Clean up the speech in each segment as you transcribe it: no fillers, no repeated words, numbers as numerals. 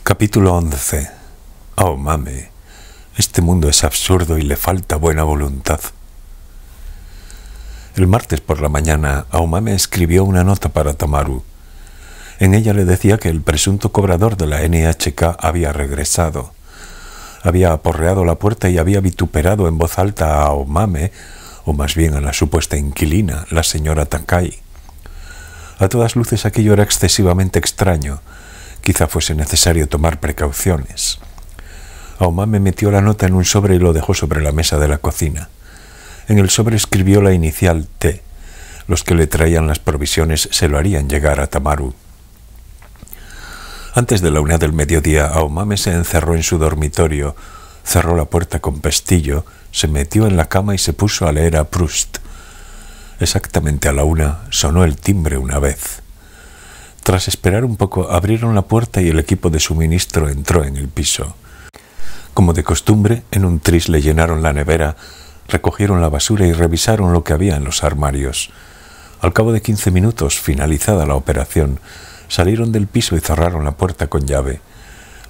Capítulo 11. Oh, mame, este mundo es absurdo y le falta buena voluntad. El martes por la mañana, Aomame escribió una nota para Tamaru. En ella le decía que el presunto cobrador de la NHK había regresado. Había aporreado la puerta y había vituperado en voz alta a Aomame, o más bien a la supuesta inquilina, la señora Takai. A todas luces aquello era excesivamente extraño. Quizá fuese necesario tomar precauciones. Aomame metió la nota en un sobre y lo dejó sobre la mesa de la cocina. En el sobre escribió la inicial T. Los que le traían las provisiones se lo harían llegar a Tamaru. Antes de la 1 del mediodía, Aomame se encerró en su dormitorio, cerró la puerta con pestillo, se metió en la cama y se puso a leer a Proust. Exactamente a la 1 sonó el timbre una vez. Tras esperar un poco, abrieron la puerta y el equipo de suministro entró en el piso. Como de costumbre, en un tris le llenaron la nevera, recogieron la basura y revisaron lo que había en los armarios. Al cabo de 15 minutos, finalizada la operación, salieron del piso y cerraron la puerta con llave.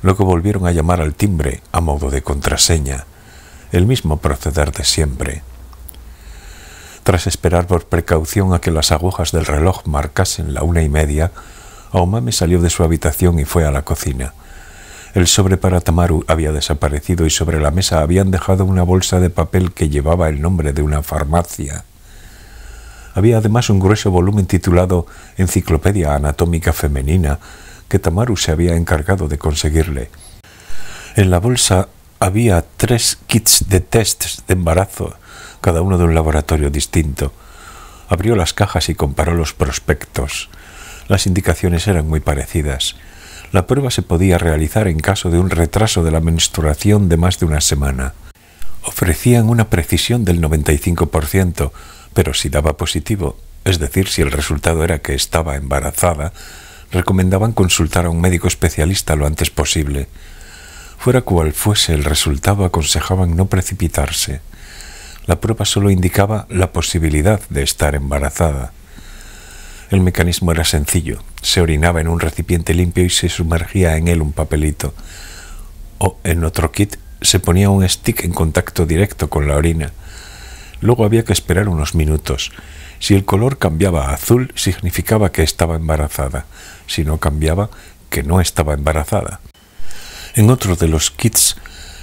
Luego volvieron a llamar al timbre a modo de contraseña. El mismo proceder de siempre. Tras esperar por precaución a que las agujas del reloj marcasen la 1:30, Aomame salió de su habitación y fue a la cocina. El sobre para Tamaru había desaparecido y sobre la mesa habían dejado una bolsa de papel que llevaba el nombre de una farmacia. Había además un grueso volumen titulado Enciclopedia Anatómica Femenina que Tamaru se había encargado de conseguirle. En la bolsa había 3 kits de tests de embarazo, cada uno de un laboratorio distinto. Abrió las cajas y comparó los prospectos. Las indicaciones eran muy parecidas. La prueba se podía realizar en caso de un retraso de la menstruación de más de una semana. Ofrecían una precisión del 95%, pero si daba positivo, es decir, si el resultado era que estaba embarazada, recomendaban consultar a un médico especialista lo antes posible. Fuera cual fuese el resultado, aconsejaban no precipitarse. La prueba solo indicaba la posibilidad de estar embarazada. El mecanismo era sencillo. Se orinaba en un recipiente limpio y se sumergía en él un papelito. O, en otro kit, se ponía un stick en contacto directo con la orina. Luego había que esperar unos minutos. Si el color cambiaba a azul, significaba que estaba embarazada. Si no cambiaba, que no estaba embarazada. En otro de los kits,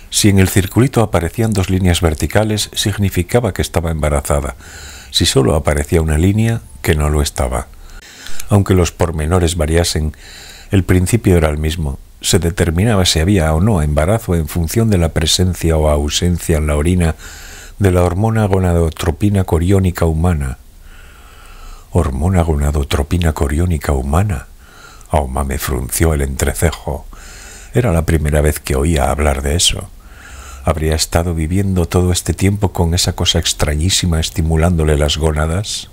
si en el circulito aparecían 2 líneas verticales, significaba que estaba embarazada. Si solo aparecía una línea, que no lo estaba. Aunque los pormenores variasen, el principio era el mismo. Se determinaba si había o no embarazo en función de la presencia o ausencia en la orina de la hormona gonadotropina coriónica humana. ¿Hormona gonadotropina coriónica humana? Aomame frunció el entrecejo. Era la primera vez que oía hablar de eso. ¿Habría estado viviendo todo este tiempo con esa cosa extrañísima estimulándole las gónadas?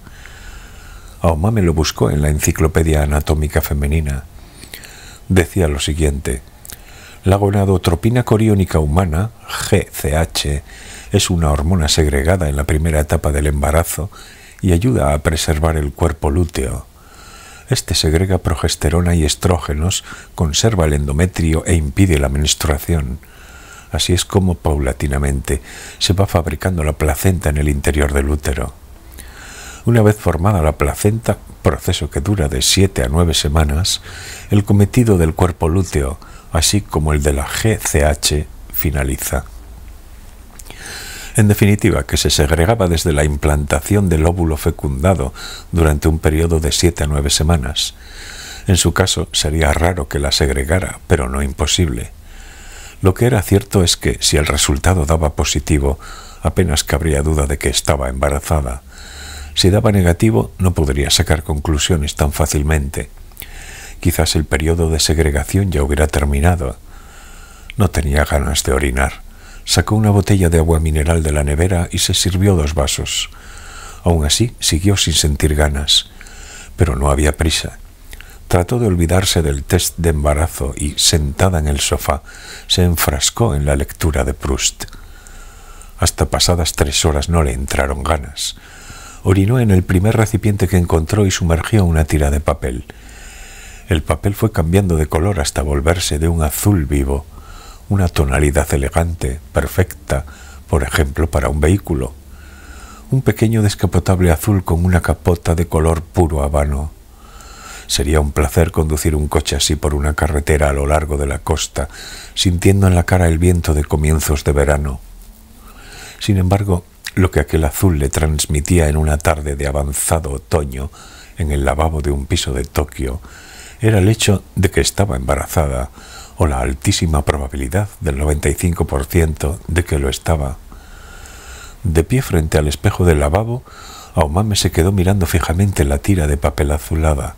Aomame lo buscó en la Enciclopedia Anatómica Femenina. Decía lo siguiente: la gonadotropina coriónica humana, GCH, es una hormona segregada en la primera etapa del embarazo y ayuda a preservar el cuerpo lúteo. Este segrega progesterona y estrógenos, conserva el endometrio e impide la menstruación. Así es como, paulatinamente, se va fabricando la placenta en el interior del útero. Una vez formada la placenta, proceso que dura de 7 a 9 semanas, el cometido del cuerpo lúteo, así como el de la GCH, finaliza. En definitiva, que se segregaba desde la implantación del óvulo fecundado durante un periodo de 7 a 9 semanas. En su caso, sería raro que la segregara, pero no imposible. Lo que era cierto es que, si el resultado daba positivo, apenas cabría duda de que estaba embarazada. Si daba negativo, no podría sacar conclusiones tan fácilmente. Quizás el periodo de segregación ya hubiera terminado. No tenía ganas de orinar. Sacó una botella de agua mineral de la nevera y se sirvió 2 vasos. Aún así, siguió sin sentir ganas. Pero no había prisa. Trató de olvidarse del test de embarazo y, sentada en el sofá, se enfrascó en la lectura de Proust. Hasta pasadas 3 horas no le entraron ganas. Orinó en el primer recipiente que encontró y sumergió una tira de papel. El papel fue cambiando de color hasta volverse de un azul vivo, una tonalidad elegante, perfecta, por ejemplo, para un vehículo. Un pequeño descapotable azul con una capota de color puro habano. Sería un placer conducir un coche así por una carretera a lo largo de la costa, sintiendo en la cara el viento de comienzos de verano. Sin embargo, lo que aquel azul le transmitía en una tarde de avanzado otoño, en el lavabo de un piso de Tokio, era el hecho de que estaba embarazada, o la altísima probabilidad del 95% de que lo estaba. De pie frente al espejo del lavabo, Aomame se quedó mirando fijamente la tira de papel azulada,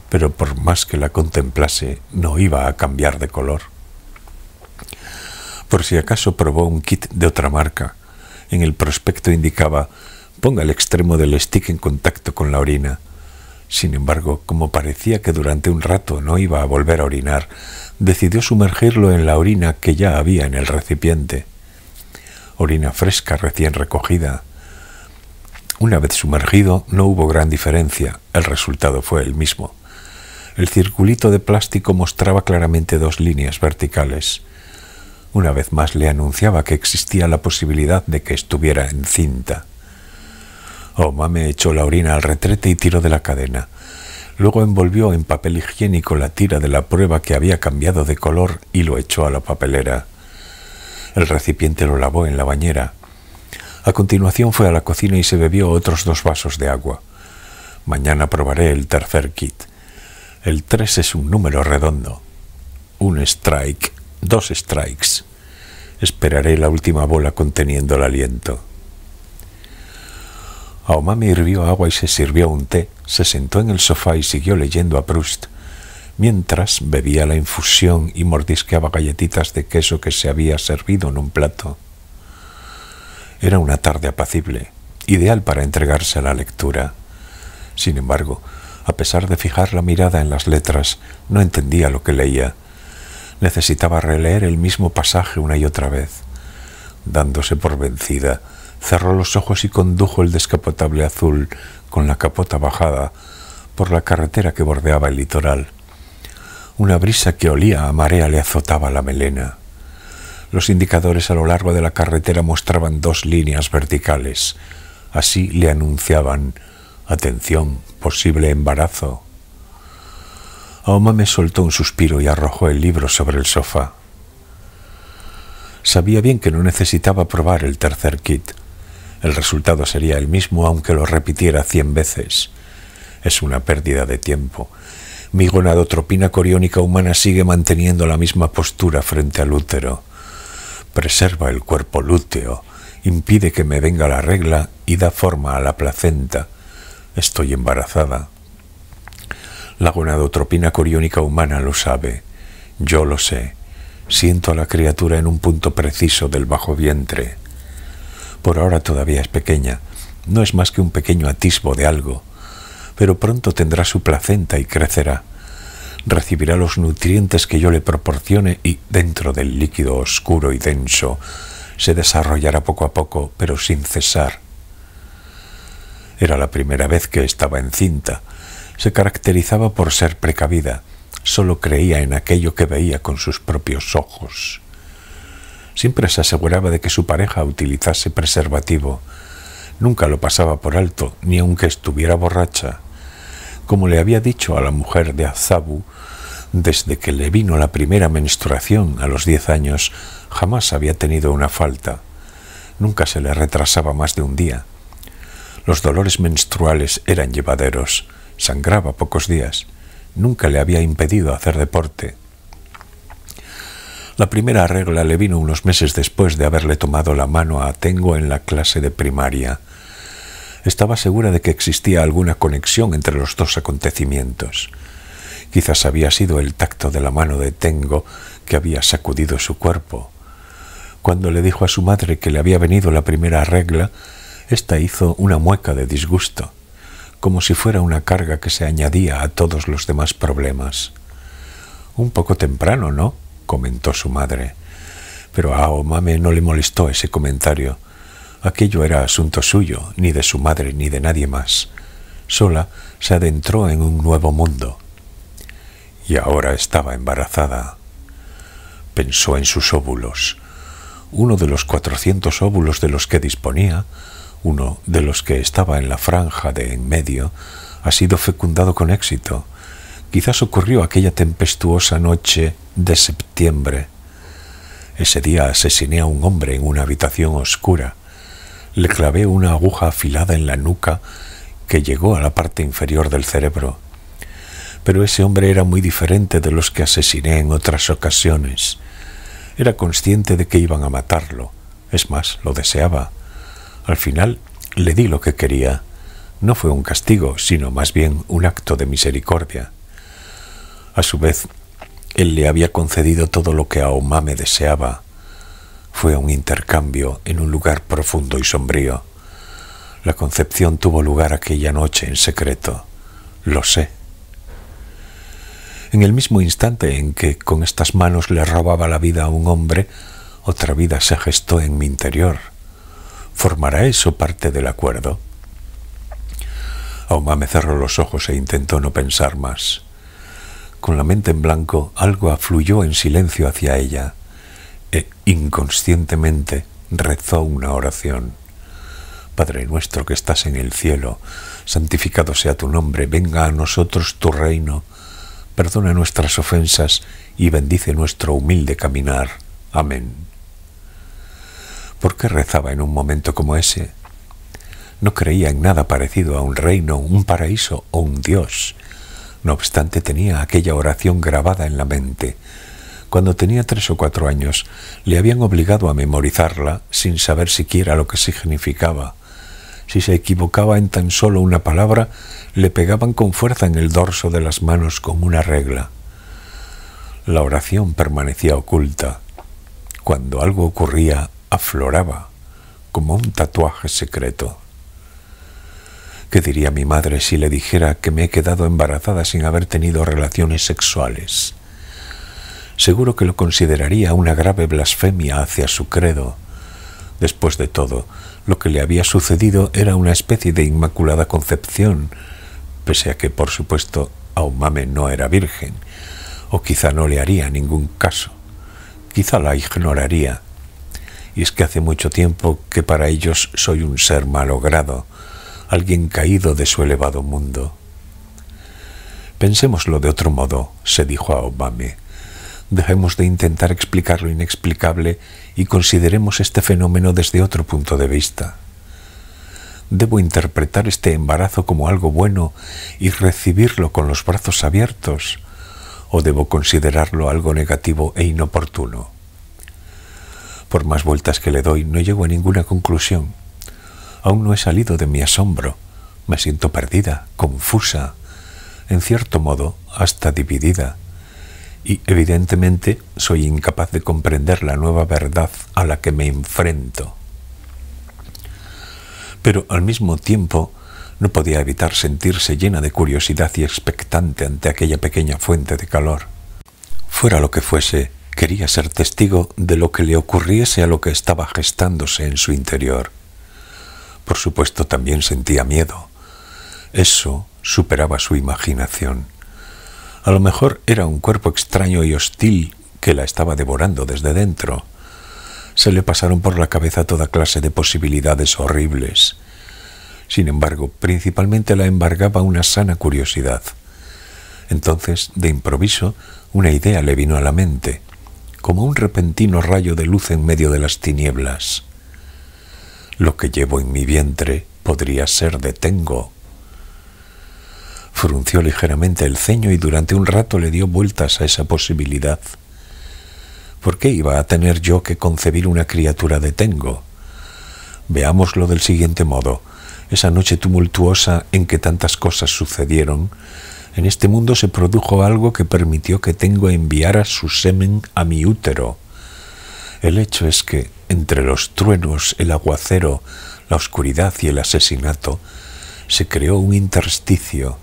pero por más que la contemplase, no iba a cambiar de color. Por si acaso probó un kit de otra marca. En el prospecto indicaba: ponga el extremo del stick en contacto con la orina. Sin embargo, como parecía que durante un rato no iba a volver a orinar, decidió sumergirlo en la orina que ya había en el recipiente. Orina fresca recién recogida. Una vez sumergido no hubo gran diferencia, el resultado fue el mismo. El circulito de plástico mostraba claramente 2 líneas verticales. Una vez más le anunciaba que existía la posibilidad de que estuviera encinta. Aomame echó la orina al retrete y tiró de la cadena. Luego envolvió en papel higiénico la tira de la prueba que había cambiado de color y lo echó a la papelera. El recipiente lo lavó en la bañera. A continuación fue a la cocina y se bebió otros 2 vasos de agua. Mañana probaré el tercer kit. El 3 es un número redondo. 1 strike, 2 strikes. Esperaré la última bola conteniendo el aliento. Aomame hirvió agua y se sirvió un té, se sentó en el sofá y siguió leyendo a Proust, mientras bebía la infusión y mordisqueaba galletitas de queso que se había servido en un plato. Era una tarde apacible, ideal para entregarse a la lectura. Sin embargo, a pesar de fijar la mirada en las letras, no entendía lo que leía. Necesitaba releer el mismo pasaje una y otra vez. Dándose por vencida, cerró los ojos y condujo el descapotable azul con la capota bajada por la carretera que bordeaba el litoral. Una brisa que olía a marea le azotaba la melena. Los indicadores a lo largo de la carretera mostraban 2 líneas verticales. Así le anunciaban: atención, posible embarazo. Aomame soltó un suspiro y arrojó el libro sobre el sofá. Sabía bien que no necesitaba probar el tercer kit. El resultado sería el mismo aunque lo repitiera 100 veces. Es una pérdida de tiempo. Mi gonadotropina coriónica humana sigue manteniendo la misma postura frente al útero. Preserva el cuerpo lúteo, impide que me venga la regla y da forma a la placenta. Estoy embarazada. La gonadotropina coriónica humana lo sabe. Yo lo sé. Siento a la criatura en un punto preciso del bajo vientre. Por ahora todavía es pequeña. No es más que un pequeño atisbo de algo. Pero pronto tendrá su placenta y crecerá. Recibirá los nutrientes que yo le proporcione y, dentro del líquido oscuro y denso, se desarrollará poco a poco, pero sin cesar. Era la primera vez que estaba encinta. Se caracterizaba por ser precavida. Solo creía en aquello que veía con sus propios ojos. Siempre se aseguraba de que su pareja utilizase preservativo. Nunca lo pasaba por alto, ni aunque estuviera borracha. Como le había dicho a la mujer de Azabu, desde que le vino la primera menstruación a los 10 años, jamás había tenido una falta. Nunca se le retrasaba más de un día. Los dolores menstruales eran llevaderos. Sangraba pocos días. Nunca le había impedido hacer deporte. La primera regla le vino unos meses después de haberle tomado la mano a Tengo en la clase de primaria. Estaba segura de que existía alguna conexión entre los 2 acontecimientos. Quizás había sido el tacto de la mano de Tengo que había sacudido su cuerpo. Cuando le dijo a su madre que le había venido la primera regla, ésta hizo una mueca de disgusto, como si fuera una carga que se añadía a todos los demás problemas. «Un poco temprano, ¿no?», comentó su madre. Pero a Aomame no le molestó ese comentario. Aquello era asunto suyo, ni de su madre ni de nadie más. Sola se adentró en un nuevo mundo. Y ahora estaba embarazada. Pensó en sus óvulos. Uno de los 400 óvulos de los que disponía, uno de los que estaba en la franja de en medio, ha sido fecundado con éxito. Quizás ocurrió aquella tempestuosa noche de septiembre. Ese día asesiné a un hombre en una habitación oscura. Le clavé una aguja afilada en la nuca que llegó a la parte inferior del cerebro. Pero ese hombre era muy diferente de los que asesiné en otras ocasiones. Era consciente de que iban a matarlo. Es más, lo deseaba. Al final le di lo que quería. No fue un castigo, sino más bien un acto de misericordia. A su vez, él le había concedido todo lo que Aomame deseaba. Fue un intercambio en un lugar profundo y sombrío. La concepción tuvo lugar aquella noche en secreto. Lo sé. En el mismo instante en que con estas manos le robaba la vida a un hombre, otra vida se gestó en mi interior. ¿Formará eso parte del acuerdo? Aomame cerró los ojos e intentó no pensar más. Con la mente en blanco, algo afluyó en silencio hacia ella e inconscientemente rezó una oración. Padre nuestro que estás en el cielo, santificado sea tu nombre, venga a nosotros tu reino, perdona nuestras ofensas y bendice nuestro humilde caminar. Amén. ¿Por qué rezaba en un momento como ese? No creía en nada parecido a un reino, un paraíso o un Dios. No obstante, tenía aquella oración grabada en la mente. Cuando tenía 3 o 4 años, le habían obligado a memorizarla sin saber siquiera lo que significaba. Si se equivocaba en tan solo una palabra, le pegaban con fuerza en el dorso de las manos con una regla. La oración permanecía oculta. Cuando algo ocurría, afloraba, como un tatuaje secreto. ¿Qué diría mi madre si le dijera que me he quedado embarazada sin haber tenido relaciones sexuales? Seguro que lo consideraría una grave blasfemia hacia su credo. Después de todo, lo que le había sucedido era una especie de inmaculada concepción, pese a que, por supuesto, Aomame no era virgen, o quizá no le haría ningún caso. Quizá la ignoraría. Y es que hace mucho tiempo que para ellos soy un ser malogrado, alguien caído de su elevado mundo. Pensémoslo de otro modo, se dijo Aomame. Dejemos de intentar explicar lo inexplicable y consideremos este fenómeno desde otro punto de vista. ¿Debo interpretar este embarazo como algo bueno y recibirlo con los brazos abiertos? ¿O debo considerarlo algo negativo e inoportuno? Por más vueltas que le doy, no llego a ninguna conclusión. Aún no he salido de mi asombro. Me siento perdida, confusa, en cierto modo hasta dividida. Y evidentemente soy incapaz de comprender la nueva verdad a la que me enfrento. Pero al mismo tiempo no podía evitar sentirse llena de curiosidad y expectante ante aquella pequeña fuente de calor. Fuera lo que fuese, quería ser testigo de lo que le ocurriese a lo que estaba gestándose en su interior. Por supuesto, también sentía miedo. Eso superaba su imaginación. A lo mejor era un cuerpo extraño y hostil que la estaba devorando desde dentro. Se le pasaron por la cabeza toda clase de posibilidades horribles. Sin embargo, principalmente la embargaba una sana curiosidad. Entonces, de improviso, una idea le vino a la mente, como un repentino rayo de luz en medio de las tinieblas. Lo que llevo en mi vientre podría ser de Tengo. Frunció ligeramente el ceño y durante un rato le dio vueltas a esa posibilidad. ¿Por qué iba a tener yo que concebir una criatura de Tengo? Veámoslo del siguiente modo. Esa noche tumultuosa en que tantas cosas sucedieron, en este mundo se produjo algo que permitió que Tengo enviara su semen a mi útero. El hecho es que, entre los truenos, el aguacero, la oscuridad y el asesinato, se creó un intersticio,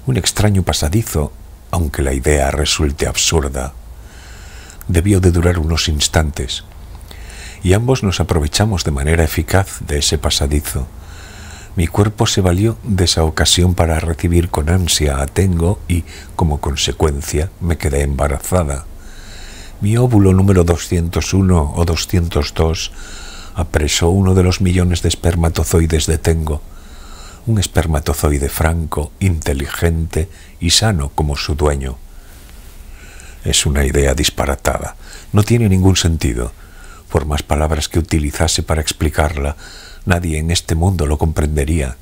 un extraño pasadizo, aunque la idea resulte absurda. Debió de durar unos instantes, y ambos nos aprovechamos de manera eficaz de ese pasadizo. Mi cuerpo se valió de esa ocasión para recibir con ansia a Tengo y, como consecuencia, me quedé embarazada. Mi óvulo número 201 o 202 apresó uno de los millones de espermatozoides de Tengo, un espermatozoide franco, inteligente y sano como su dueño. Es una idea disparatada, no tiene ningún sentido. Por más palabras que utilizase para explicarla, nadie en este mundo lo comprendería.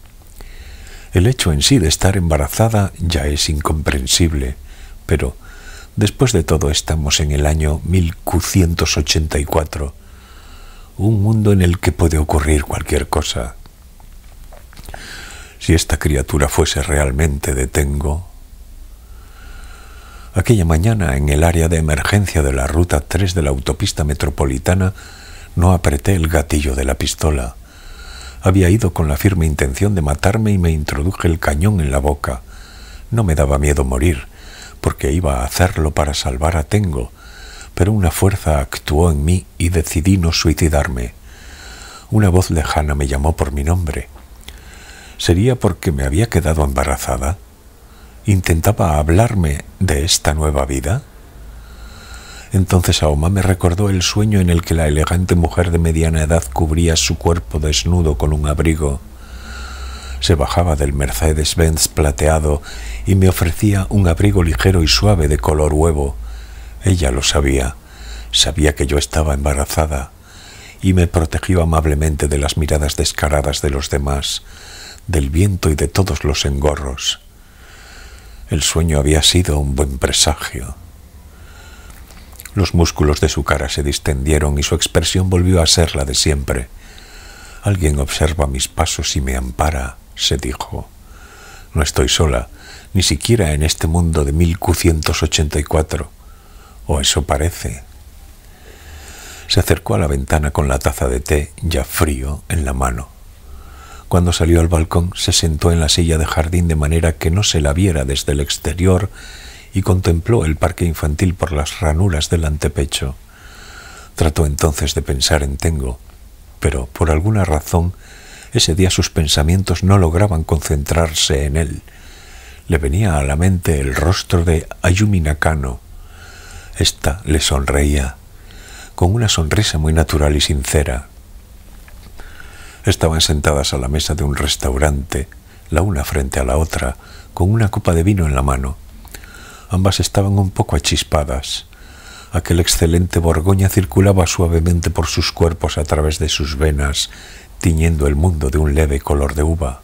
El hecho en sí de estar embarazada ya es incomprensible, pero después de todo estamos en el año 1584, un mundo en el que puede ocurrir cualquier cosa. Si esta criatura fuese realmente de Tengo. Aquella mañana, en el área de emergencia de la Ruta 3 de la autopista metropolitana, no apreté el gatillo de la pistola. Había ido con la firme intención de matarme y me introduje el cañón en la boca. No me daba miedo morir, porque iba a hacerlo para salvar a Tengo, pero una fuerza actuó en mí y decidí no suicidarme. Una voz lejana me llamó por mi nombre. ¿Sería porque me había quedado embarazada? ¿Intentaba hablarme de esta nueva vida? Entonces Aomá me recordó el sueño en el que la elegante mujer de mediana edad cubría su cuerpo desnudo con un abrigo. Se bajaba del Mercedes-Benz plateado y me ofrecía un abrigo ligero y suave de color huevo. Ella lo sabía, sabía que yo estaba embarazada y me protegió amablemente de las miradas descaradas de los demás, del viento y de todos los engorros. El sueño había sido un buen presagio. Los músculos de su cara se distendieron y su expresión volvió a ser la de siempre. Alguien observa mis pasos y me ampara, se dijo. No estoy sola, ni siquiera en este mundo de 1584. O eso parece. Se acercó a la ventana con la taza de té, ya frío, en la mano. Cuando salió al balcón, se sentó en la silla de jardín de manera que no se la viera desde el exterior y contempló el parque infantil por las ranuras del antepecho. Trató entonces de pensar en Tengo, pero por alguna razón ese día sus pensamientos no lograban concentrarse en él. Le venía a la mente el rostro de Ayumi Nakano. Esta le sonreía, con una sonrisa muy natural y sincera. Estaban sentadas a la mesa de un restaurante, la una frente a la otra, con una copa de vino en la mano. Ambas estaban un poco achispadas. Aquel excelente Borgoña circulaba suavemente por sus cuerpos a través de sus venas, tiñendo el mundo de un leve color de uva.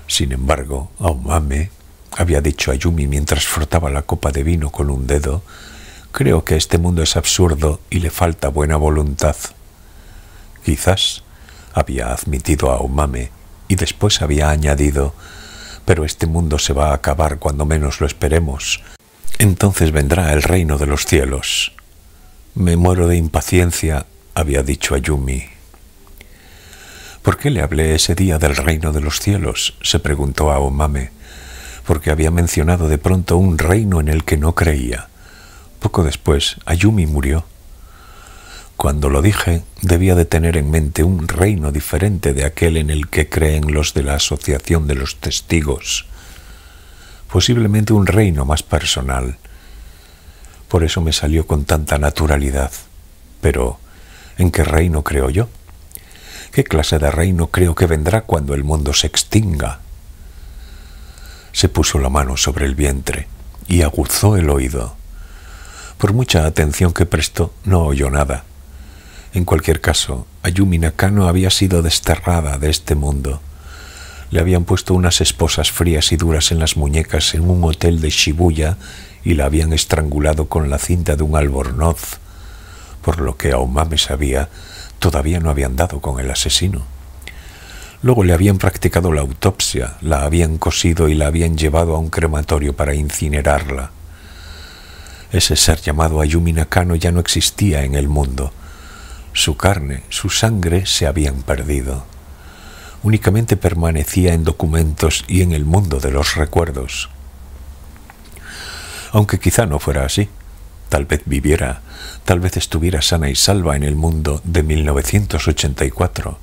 Sin embargo, Aomame, había dicho Ayumi mientras frotaba la copa de vino con un dedo, creo que este mundo es absurdo y le falta buena voluntad. Quizás, había admitido a Aomame y después había añadido, pero este mundo se va a acabar cuando menos lo esperemos. Entonces vendrá el reino de los cielos. Me muero de impaciencia, había dicho Ayumi. ¿Por qué le hablé ese día del reino de los cielos?, se preguntó Aomame. Porque había mencionado de pronto un reino en el que no creía. Poco después, Ayumi murió. Cuando lo dije, debía de tener en mente un reino diferente de aquel en el que creen los de la Asociación de los Testigos. Posiblemente un reino más personal. Por eso me salió con tanta naturalidad. Pero, ¿en qué reino creo yo? ¿Qué clase de reino creo que vendrá cuando el mundo se extinga? Se puso la mano sobre el vientre y aguzó el oído. Por mucha atención que prestó, no oyó nada. En cualquier caso, Ayumi Nakano había sido desterrada de este mundo. Le habían puesto unas esposas frías y duras en las muñecas en un hotel de Shibuya y la habían estrangulado con la cinta de un albornoz. Por lo que Aomame sabía, todavía no habían dado con el asesino. Luego le habían practicado la autopsia, la habían cosido y la habían llevado a un crematorio para incinerarla. Ese ser llamado Ayumi Nakano ya no existía en el mundo. Su carne, su sangre se habían perdido. Únicamente permanecía en documentos y en el mundo de los recuerdos. Aunque quizá no fuera así. Tal vez viviera, tal vez estuviera sana y salva en el mundo de 1984.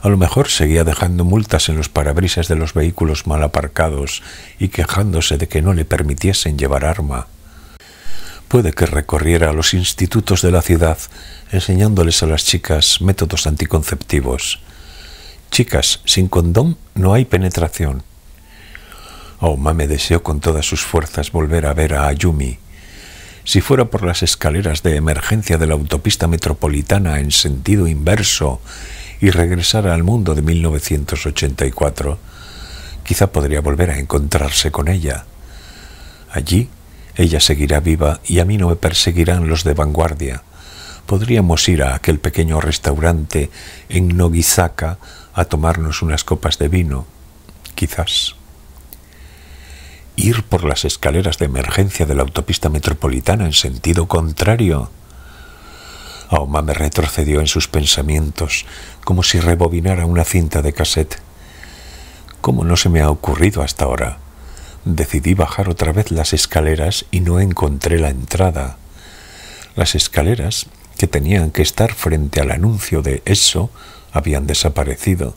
A lo mejor seguía dejando multas en los parabrisas de los vehículos mal aparcados y quejándose de que no le permitiesen llevar arma. Puede que recorriera a los institutos de la ciudad enseñándoles a las chicas métodos anticonceptivos. Chicas, sin condón no hay penetración. Aomame deseó con todas sus fuerzas volver a ver a Ayumi. Si fuera por las escaleras de emergencia de la autopista metropolitana en sentido inverso y regresara al mundo de 1984, quizá podría volver a encontrarse con ella. Allí, ella seguirá viva y a mí no me perseguirán los de vanguardia. Podríamos ir a aquel pequeño restaurante en Nogizaka a tomarnos unas copas de vino, quizás. Ir por las escaleras de emergencia de la autopista metropolitana en sentido contrario. Aomame retrocedió en sus pensamientos, como si rebobinara una cinta de cassette. ¿Cómo no se me ha ocurrido hasta ahora? Decidí bajar otra vez las escaleras y no encontré la entrada. Las escaleras, que tenían que estar frente al anuncio de eso, habían desaparecido.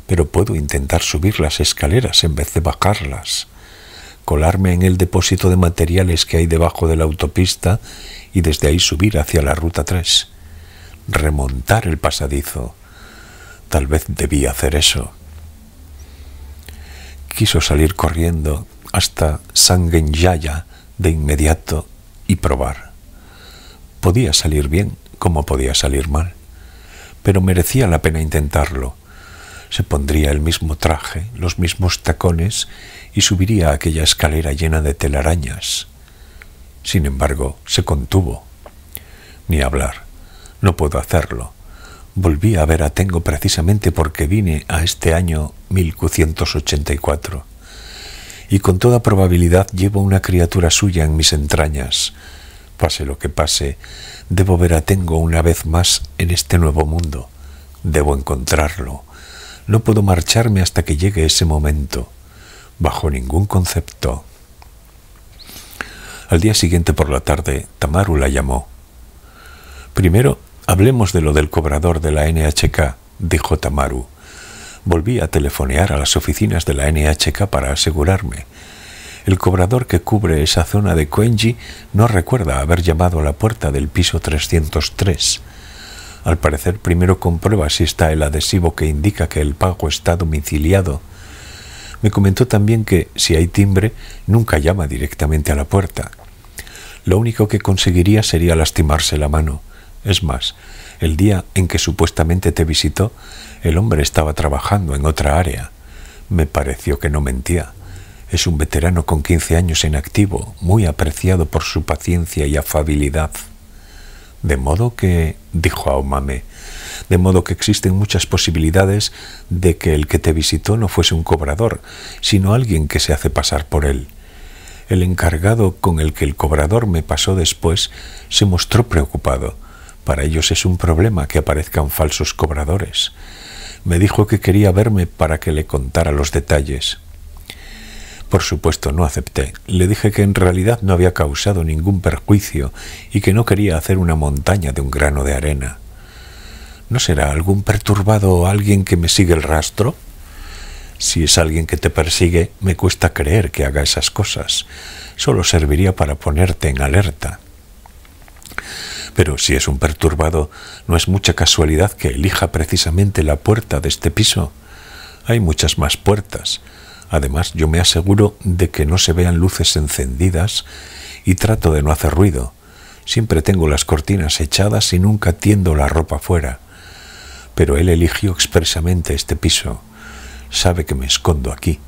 Pero puedo intentar subir las escaleras en vez de bajarlas, colarme en el depósito de materiales que hay debajo de la autopista y desde ahí subir hacia la ruta 3. Remontar el pasadizo. Tal vez debía hacer eso. Quiso salir corriendo hasta Sangenjaya de inmediato y probar. Podía salir bien como podía salir mal, pero merecía la pena intentarlo. Se pondría el mismo traje, los mismos tacones y subiría aquella escalera llena de telarañas. Sin embargo, se contuvo. Ni hablar. No puedo hacerlo. Volví a ver a Tengo precisamente porque vine a este año 1984. Y con toda probabilidad llevo una criatura suya en mis entrañas. Pase lo que pase, debo ver a Tengo una vez más en este nuevo mundo. Debo encontrarlo. No puedo marcharme hasta que llegue ese momento. Bajo ningún concepto. Al día siguiente por la tarde, Tamaru la llamó. Primero, hablemos de lo del cobrador de la NHK, dijo Tamaru. Volví a telefonear a las oficinas de la NHK para asegurarme. El cobrador que cubre esa zona de Koenji no recuerda haber llamado a la puerta del piso 303. Al parecer, primero comprueba si está el adhesivo que indica que el pago está domiciliado. Me comentó también que, si hay timbre, nunca llama directamente a la puerta. Lo único que conseguiría sería lastimarse la mano. Es más, el día en que supuestamente te visitó, el hombre estaba trabajando en otra área. Me pareció que no mentía. Es un veterano con 15 años en activo, muy apreciado por su paciencia y afabilidad. De modo que, dijo Aomame, de modo que existen muchas posibilidades de que el que te visitó no fuese un cobrador, sino alguien que se hace pasar por él. El encargado con el que el cobrador me pasó después se mostró preocupado. Para ellos es un problema que aparezcan falsos cobradores. Me dijo que quería verme para que le contara los detalles. Por supuesto, no acepté. Le dije que en realidad no había causado ningún perjuicio y que no quería hacer una montaña de un grano de arena. ¿No será algún perturbado o alguien que me sigue el rastro? Si es alguien que te persigue, me cuesta creer que haga esas cosas. Solo serviría para ponerte en alerta. Pero si es un perturbado, no es mucha casualidad que elija precisamente la puerta de este piso. Hay muchas más puertas. Además, yo me aseguro de que no se vean luces encendidas y trato de no hacer ruido. Siempre tengo las cortinas echadas y nunca tiendo la ropa fuera. Pero él eligió expresamente este piso. Sabe que me escondo aquí.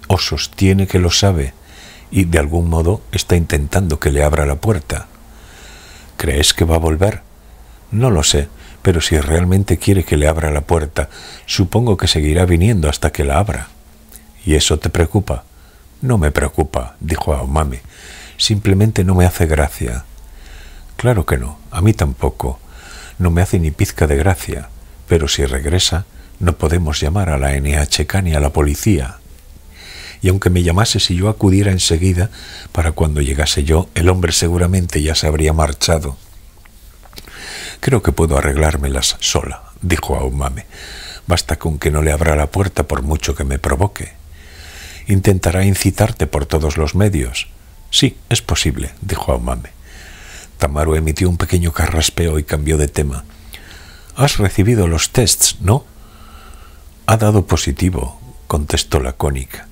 O sostiene que lo sabe y de algún modo está intentando que le abra la puerta. ¿Crees que va a volver? No lo sé, pero si realmente quiere que le abra la puerta, supongo que seguirá viniendo hasta que la abra. ¿Y eso te preocupa? No me preocupa, dijo Aomame. Simplemente no me hace gracia. Claro que no, a mí tampoco. No me hace ni pizca de gracia. Pero si regresa, no podemos llamar a la NHK ni a la policía. Y aunque me llamase si yo acudiera enseguida, para cuando llegase yo, el hombre seguramente ya se habría marchado. Creo que puedo arreglármelas sola, dijo Aomame. Basta con que no le abra la puerta por mucho que me provoque. Intentará incitarte por todos los medios. Sí, es posible, dijo Aomame. Tamaru emitió un pequeño carraspeo y cambió de tema. Has recibido los tests, ¿no? Ha dado positivo, contestó lacónica.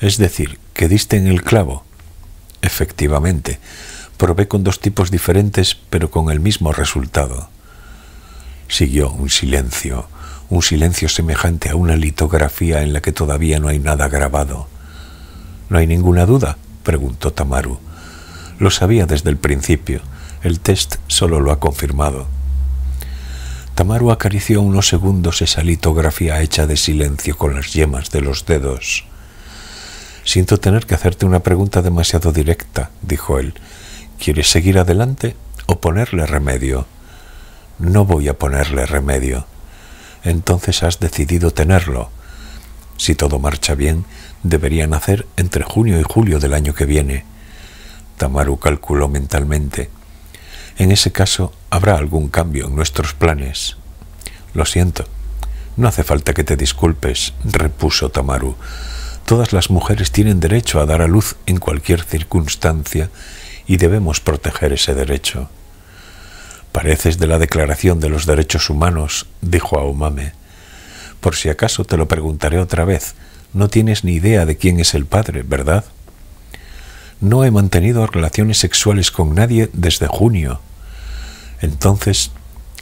Es decir, que diste en el clavo. Efectivamente, probé con 2 tipos diferentes, pero con el mismo resultado. Siguió un silencio semejante a una litografía en la que todavía no hay nada grabado. ¿No hay ninguna duda?, preguntó Tamaru. Lo sabía desde el principio. El test solo lo ha confirmado. Tamaru acarició unos segundos esa litografía hecha de silencio con las yemas de los dedos. Siento tener que hacerte una pregunta demasiado directa, dijo él. ¿Quieres seguir adelante o ponerle remedio? No voy a ponerle remedio. Entonces has decidido tenerlo. Si todo marcha bien, debería nacer entre junio y julio del año que viene. Tamaru calculó mentalmente. En ese caso, habrá algún cambio en nuestros planes. Lo siento. No hace falta que te disculpes, repuso Tamaru. Todas las mujeres tienen derecho a dar a luz en cualquier circunstancia y debemos proteger ese derecho. Pareces de la Declaración de los Derechos Humanos, dijo Aomame. Por si acaso te lo preguntaré otra vez. No tienes ni idea de quién es el padre, ¿verdad? No he mantenido relaciones sexuales con nadie desde junio. Entonces,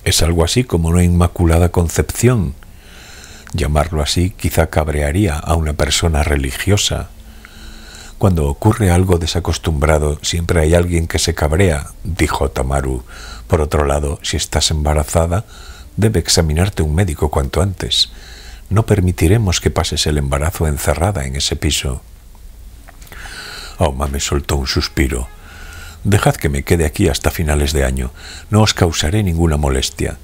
es algo así como una inmaculada concepción. Llamarlo así quizá cabrearía a una persona religiosa. Cuando ocurre algo desacostumbrado, siempre hay alguien que se cabrea, dijo Tamaru. Por otro lado, si estás embarazada, debe examinarte un médico cuanto antes. No permitiremos que pases el embarazo encerrada en ese piso. Aomame soltó un suspiro. Dejad que me quede aquí hasta finales de año. No os causaré ninguna molestia.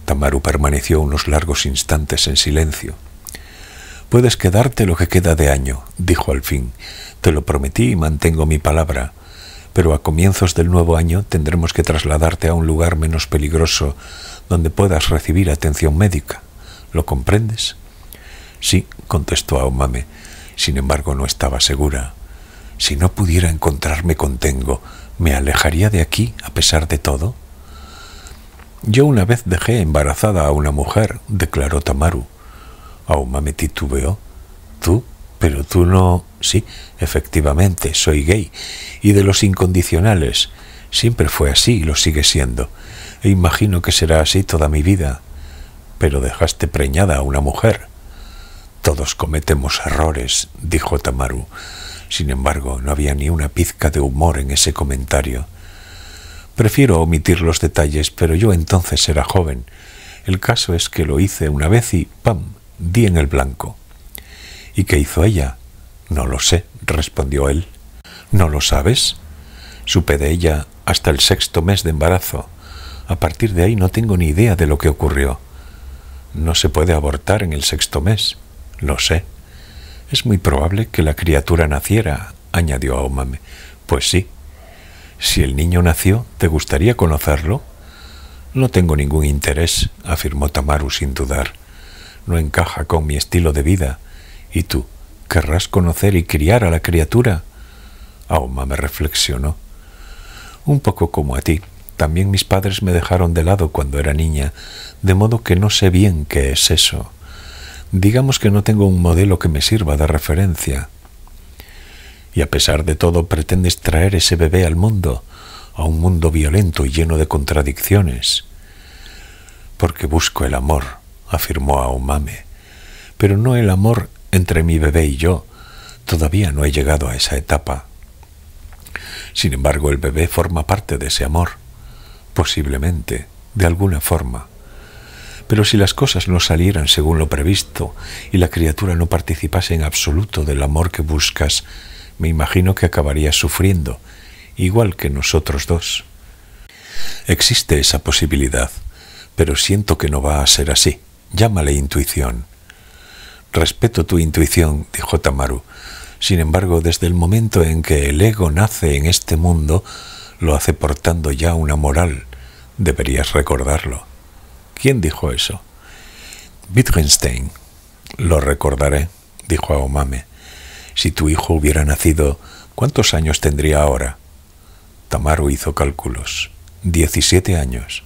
Tamaru permaneció unos largos instantes en silencio. Puedes quedarte lo que queda de año, dijo al fin. Te lo prometí y mantengo mi palabra. Pero a comienzos del nuevo año tendremos que trasladarte a un lugar menos peligroso donde puedas recibir atención médica. ¿Lo comprendes? Sí, contestó Aomame. Sin embargo, no estaba segura. Si no pudiera encontrarme con Tengo, ¿me alejaría de aquí a pesar de todo? Yo una vez dejé embarazada a una mujer, declaró Tamaru. Aomame titubeó. ¿Tú? Pero tú no... Sí, efectivamente, soy gay. Y de los incondicionales. Siempre fue así y lo sigue siendo. E imagino que será así toda mi vida. Pero dejaste preñada a una mujer. Todos cometemos errores, dijo Tamaru. Sin embargo, no había ni una pizca de humor en ese comentario. Prefiero omitir los detalles, pero yo entonces era joven. El caso es que lo hice una vez y ¡pam!, di en el blanco. ¿Y qué hizo ella? No lo sé, respondió él. ¿No lo sabes? Supe de ella hasta el 6º mes de embarazo. A partir de ahí no tengo ni idea de lo que ocurrió. No se puede abortar en el 6º mes. Lo sé. Es muy probable que la criatura naciera, añadió Aomame. Pues sí. Si el niño nació, ¿te gustaría conocerlo? No tengo ningún interés, afirmó Tamaru sin dudar. No encaja con mi estilo de vida. ¿Y tú? ¿Querrás conocer y criar a la criatura? Aomame reflexionó. Un poco como a ti. También mis padres me dejaron de lado cuando era niña, de modo que no sé bien qué es eso. Digamos que no tengo un modelo que me sirva de referencia. Y a pesar de todo pretendes traer ese bebé al mundo, a un mundo violento y lleno de contradicciones. Porque busco el amor, afirmó Aomame, pero no el amor entre mi bebé y yo. Todavía no he llegado a esa etapa. Sin embargo, el bebé forma parte de ese amor. Posiblemente, de alguna forma. Pero si las cosas no salieran según lo previsto y la criatura no participase en absoluto del amor que buscas, me imagino que acabarías sufriendo, igual que nosotros dos. Existe esa posibilidad, pero siento que no va a ser así. Llámale intuición. Respeto tu intuición, dijo Tamaru. Sin embargo, desde el momento en que el ego nace en este mundo, lo hace portando ya una moral. Deberías recordarlo. ¿Quién dijo eso? Wittgenstein. Lo recordaré, dijo Aomame. Si tu hijo hubiera nacido, ¿cuántos años tendría ahora? Tamaru hizo cálculos. 17 años.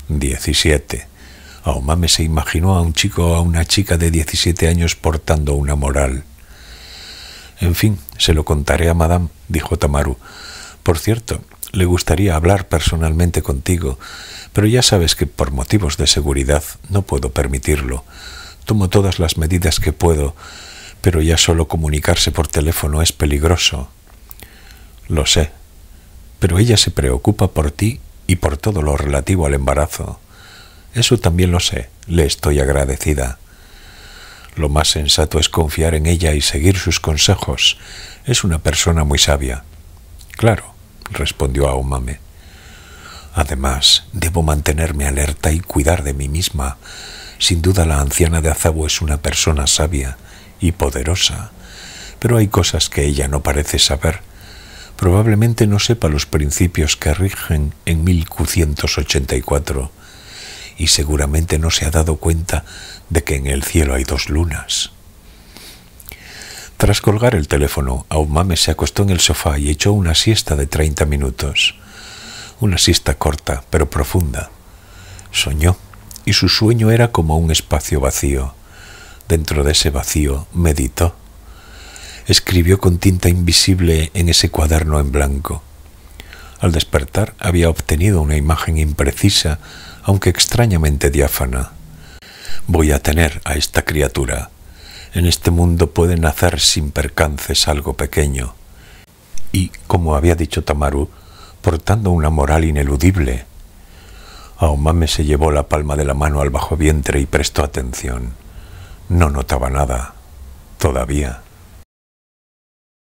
17. Aomame se imaginó a un chico o a una chica de 17 años portando una moral. En fin, se lo contaré a Madame, dijo Tamaru. Por cierto, le gustaría hablar personalmente contigo, pero ya sabes que por motivos de seguridad no puedo permitirlo. Tomo todas las medidas que puedo, pero ya solo comunicarse por teléfono es peligroso. Lo sé, pero ella se preocupa por ti y por todo lo relativo al embarazo. Eso también lo sé, le estoy agradecida. Lo más sensato es confiar en ella y seguir sus consejos. Es una persona muy sabia. Claro, respondió Aomame. Además, debo mantenerme alerta y cuidar de mí misma. Sin duda la anciana de Azabu es una persona sabia y poderosa, pero hay cosas que ella no parece saber. Probablemente no sepa los principios que rigen en 1584 y seguramente no se ha dado cuenta de que en el cielo hay 2 lunas. Tras colgar el teléfono, Aomame se acostó en el sofá y echó una siesta de 30 minutos. Una siesta corta, pero profunda. Soñó, y su sueño era como un espacio vacío. Dentro de ese vacío meditó. Escribió con tinta invisible en ese cuaderno en blanco. Al despertar había obtenido una imagen imprecisa, aunque extrañamente diáfana. Voy a tener a esta criatura. En este mundo puede nacer sin percances algo pequeño. Y, como había dicho Tamaru, portando una moral ineludible. Aomame se llevó la palma de la mano al bajo vientre y prestó atención. No notaba nada, todavía.